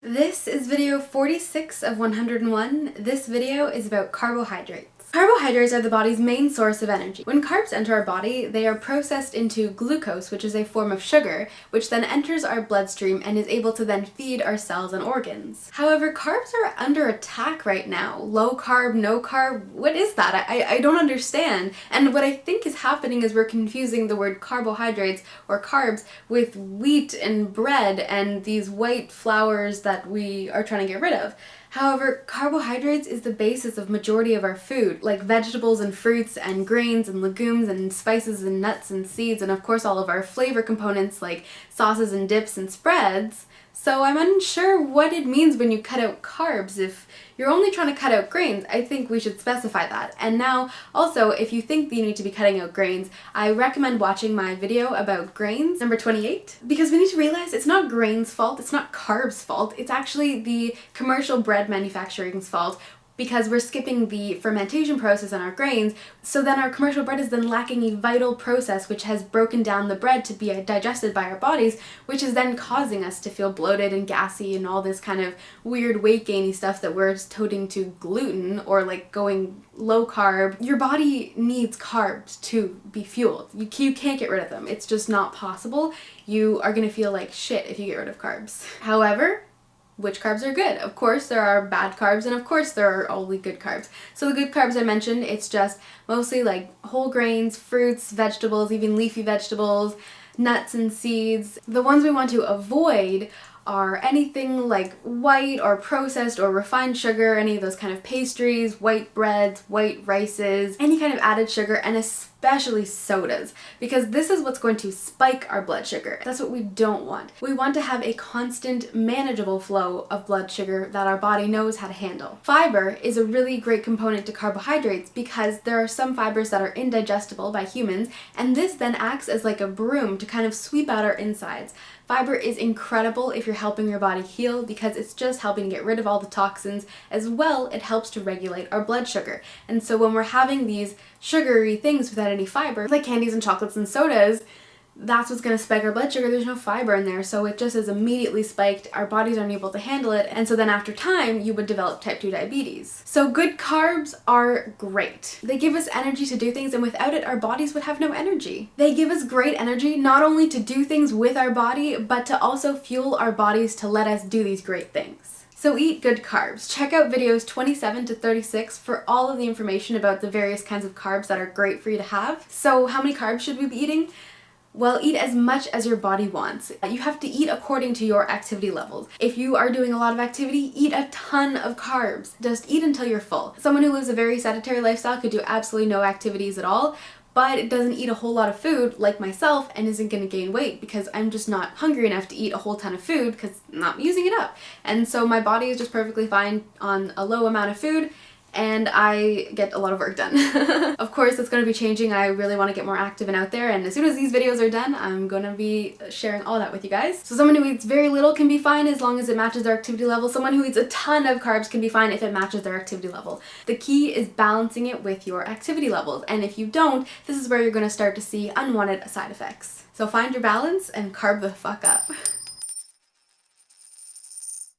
This is video 46 of 101. This video is about carbohydrates. Carbohydrates are the body's main source of energy. When carbs enter our body, they are processed into glucose, which is a form of sugar, which then enters our bloodstream and is able to then feed our cells and organs. However, carbs are under attack right now. Low carb, no carb, what is that? I don't understand. And what I think is happening is we're confusing the word carbohydrates or carbs with wheat and bread and these white flours that we are trying to get rid of. However, carbohydrates is the basis of majority of our food, like vegetables and fruits and grains and legumes and spices and nuts and seeds, and of course all of our flavor components like sauces and dips and spreads. So I'm unsure what it means when you cut out carbs. If you're only trying to cut out grains, I think we should specify that. And now, also, if you think that you need to be cutting out grains, I recommend watching my video about grains, number 28, because we need to realize it's not grains' fault, it's not carbs' fault, it's actually the commercial bread manufacturing's fault, because we're skipping the fermentation process on our grains, so then our commercial bread is then lacking a vital process which has broken down the bread to be digested by our bodies, which is then causing us to feel bloated and gassy and all this kind of weird weight gainy stuff that we're toting to gluten or like going low carb. Your body needs carbs to be fueled. You can't get rid of them. It's just not possible. You are gonna feel like shit if you get rid of carbs. However, which carbs are good? Of course there are bad carbs, and of course there are only good carbs. So the good carbs I mentioned, it's just mostly like whole grains, fruits, vegetables, even leafy vegetables, nuts and seeds. The ones we want to avoid are anything like white or processed or refined sugar, any of those kind of pastries, white breads, white rices, any kind of added sugar, and especially sodas, because this is what's going to spike our blood sugar. That's what we don't want. We want to have a constant, manageable flow of blood sugar that our body knows how to handle. Fiber is a really great component to carbohydrates because there are some fibers that are indigestible by humans, and this then acts as like a broom to kind of sweep out our insides. Fiber is incredible if you're helping your body heal because it's just helping to get rid of all the toxins. As well, it helps to regulate our blood sugar. And so when we're having these sugary things without any fiber, like candies and chocolates and sodas, that's what's going to spike our blood sugar. There's no fiber in there, so it just is immediately spiked. Our bodies aren't able to handle it, and so then after time, you would develop type 2 diabetes. So good carbs are great. They give us energy to do things, and without it, our bodies would have no energy. They give us great energy not only to do things with our body, but to also fuel our bodies to let us do these great things. So eat good carbs. Check out videos 27 to 36 for all of the information about the various kinds of carbs that are great for you to have. So how many carbs should we be eating? Well, eat as much as your body wants. You have to eat according to your activity levels. If you are doing a lot of activity, eat a ton of carbs. Just eat until you're full. Someone who lives a very sedentary lifestyle could do absolutely no activities at all, but doesn't eat a whole lot of food like myself and isn't going to gain weight because I'm just not hungry enough to eat a whole ton of food because I'm not using it up. And so my body is just perfectly fine on a low amount of food, and I get a lot of work done. Of course, it's going to be changing. I really want to get more active and out there, and as soon as these videos are done, I'm going to be sharing all that with you guys. So someone who eats very little can be fine as long as it matches their activity level. Someone who eats a ton of carbs can be fine if it matches their activity level. The key is balancing it with your activity levels, and if you don't, this is where you're going to start to see unwanted side effects. So find your balance and carb the fuck up.